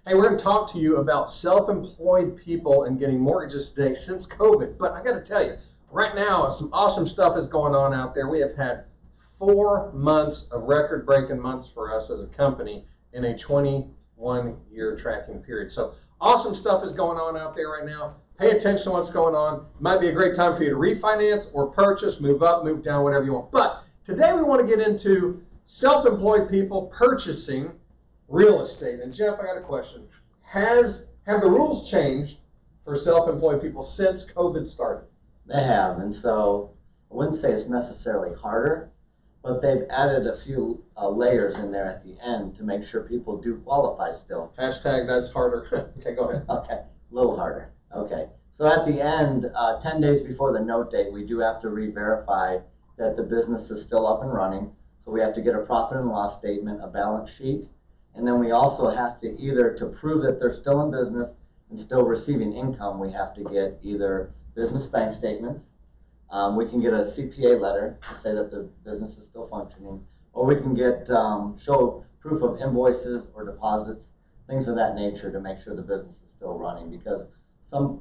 Hey, we're going to talk to you about self-employed people and getting mortgages today since COVID. But I got to tell you, right now, some awesome stuff is going on out there. We have had 4 months of record-breaking months for us as a company in a 21-year tracking period. So awesome stuff is going on out there right now. Pay attention to what's going on. It might be a great time for you to refinance or purchase, move up, move down, whatever you want. But today we want to get into self-employed people purchasing real estate. And Jeff, I got a question. Have the rules changed for self-employed people since COVID started? They have, and so I wouldn't say it's necessarily harder, but they've added a few layers in there at the end to make sure people do qualify still. Hashtag that's harder. Okay, go ahead. Okay, a little harder. Okay, so at the end, 10 days before the note date, we do have to re-verify that the business is still up and running. So we have to get a profit and loss statement, a balance sheet, and then we also have to either, to prove that they're still in business and still receiving income, we have to get either business bank statements, we can get a CPA letter to say that the business is still functioning, or we can get show proof of invoices or deposits, things of that nature to make sure the business is still running, because some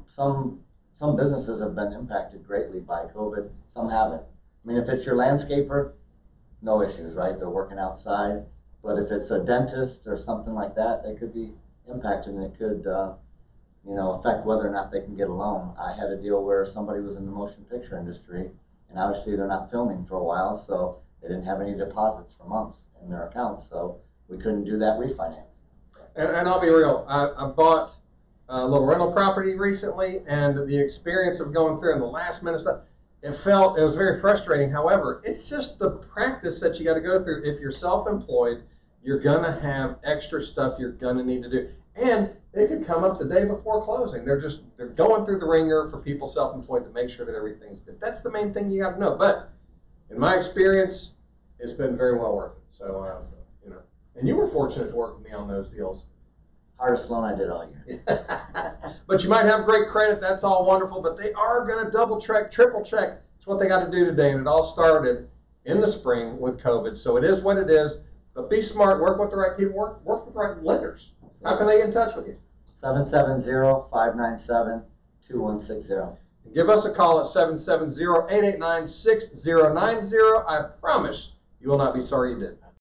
businesses have been impacted greatly by COVID, some haven't. I mean, if it's your landscaper, no issues, right? They're working outside. But if it's a dentist or something like that, they could be impacted, and it could affect whether or not they can get a loan. I had a deal where somebody was in the motion picture industry, and obviously they're not filming for a while, so they didn't have any deposits for months in their accounts, so we couldn't do that refinance. And I'll be real, I bought a little rental property recently, and the experience of going through and the last minute stuff, it was very frustrating. However, it's just the practice that you got to go through. If you're self-employed, you're going to have extra stuff you're going to need to do. And it could come up the day before closing. They're going through the ringer for people self-employed to make sure that everything's good. That's the main thing you got to know. But in my experience, it's been very well worth it. So, and you were fortunate to work with me on those deals. Hardest loan I did all year. But you might have great credit. That's all wonderful. But they are going to double check, triple check. It's what they got to do today. And it all started in the spring with COVID. So it is what it is. But be smart. Work with the right people. Work with the right lenders. How can they get in touch with you? 770-597-2160. Give us a call at 770-889-6090. I promise you will not be sorry you did.